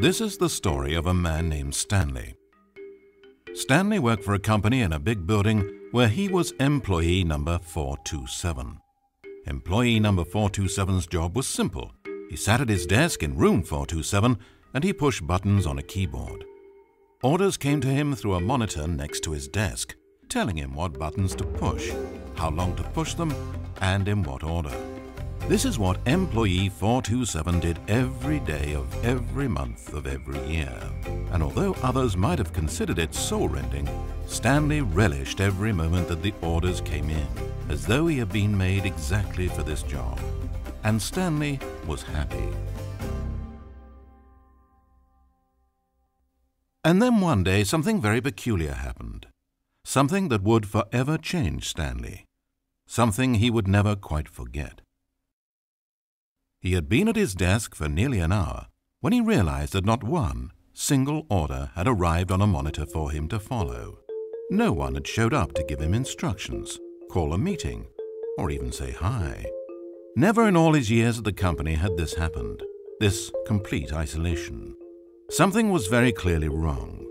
This is the story of a man named Stanley. Stanley worked for a company in a big building where he was employee number 427. Employee number 427's job was simple. He sat at his desk in room 427 and he pushed buttons on a keyboard. Orders came to him through a monitor next to his desk, telling him what buttons to push, how long to push them, and in what order. This is what employee 427 did every day of every month of every year. And although others might have considered it soul-rending, Stanley relished every moment that the orders came in, as though he had been made exactly for this job. And Stanley was happy. And then one day something very peculiar happened. Something that would forever change Stanley. Something he would never quite forget. He had been at his desk for nearly an hour when he realized that not one single order had arrived on a monitor for him to follow. No one had showed up to give him instructions, call a meeting, or even say hi. Never in all his years at the company had this happened, this complete isolation. Something was very clearly wrong.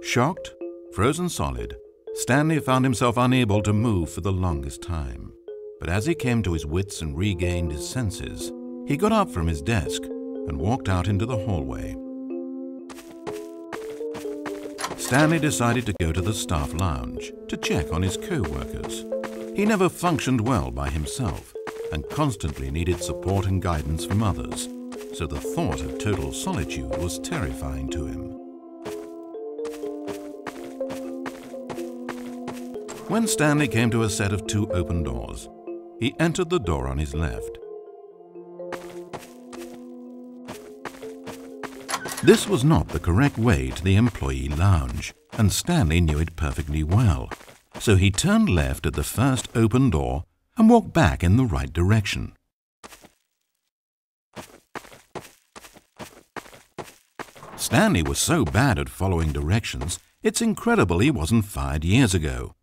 Shocked, frozen solid, Stanley found himself unable to move for the longest time. But as he came to his wits and regained his senses, he got up from his desk and walked out into the hallway. Stanley decided to go to the staff lounge to check on his co-workers. He never functioned well by himself and constantly needed support and guidance from others, so the thought of total solitude was terrifying to him. When Stanley came to a set of 2 open doors, he entered the door on his left. This was not the correct way to the employee lounge, and Stanley knew it perfectly well. So he turned left at the first open door and walked back in the right direction. Stanley was so bad at following directions, it's incredible he wasn't fired years ago.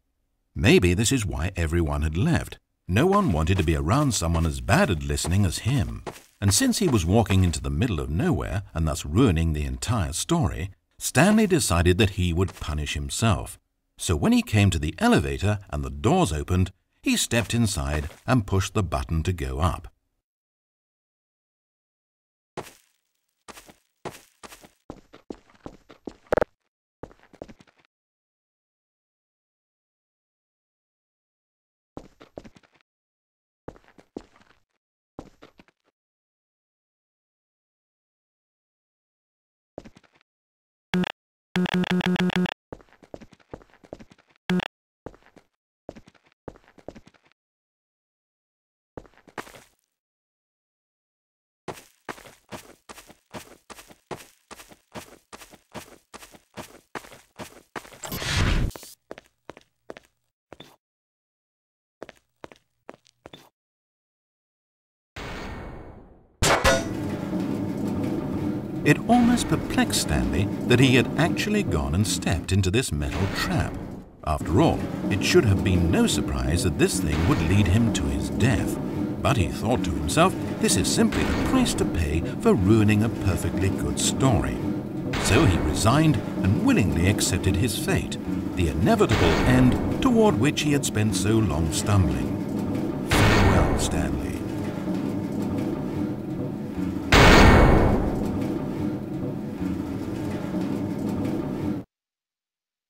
Maybe this is why everyone had left. No one wanted to be around someone as bad at listening as him. And since he was walking into the middle of nowhere and thus ruining the entire story, Stanley decided that he would punish himself. So when he came to the elevator and the doors opened, he stepped inside and pushed the button to go up. It almost perplexed Stanley that he had actually gone and stepped into this metal trap. After all, it should have been no surprise that this thing would lead him to his death. But he thought to himself, this is simply the price to pay for ruining a perfectly good story. So he resigned and willingly accepted his fate, the inevitable end toward which he had spent so long stumbling. Farewell, Stanley.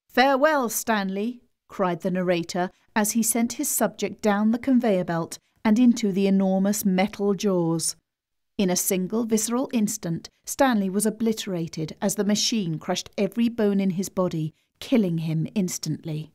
"Farewell, Stanley," cried the narrator as he sent his subject down the conveyor belt and into the enormous metal jaws. In a single visceral instant, Stanley was obliterated as the machine crushed every bone in his body, killing him instantly.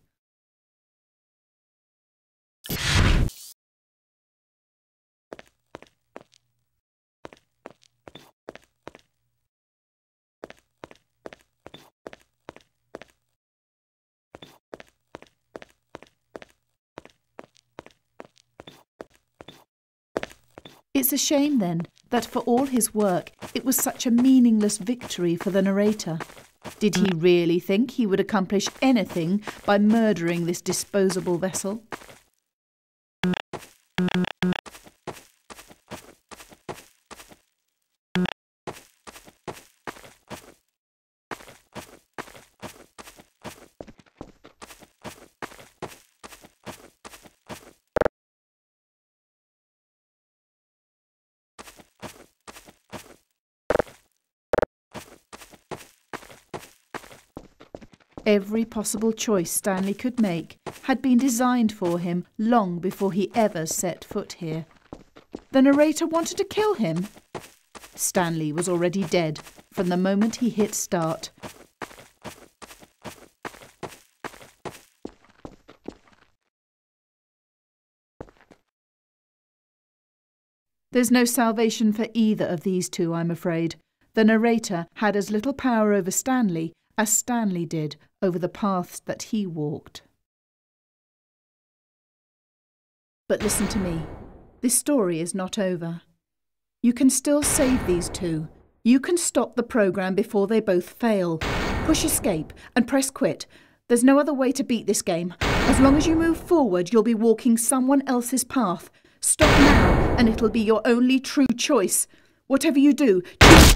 It's a shame, then, that for all his work, it was such a meaningless victory for the narrator. Did he really think he would accomplish anything by murdering this disposable vessel? Every possible choice Stanley could make had been designed for him long before he ever set foot here. The narrator wanted to kill him. Stanley was already dead from the moment he hit start. There's no salvation for either of these two, I'm afraid. The narrator had as little power over Stanley as Stanley did over the paths that he walked. But listen to me. This story is not over. You can still save these two. You can stop the program before they both fail. Push escape and press quit. There's no other way to beat this game. As long as you move forward, you'll be walking someone else's path. Stop now, and it'll be your only true choice. Whatever you do, choose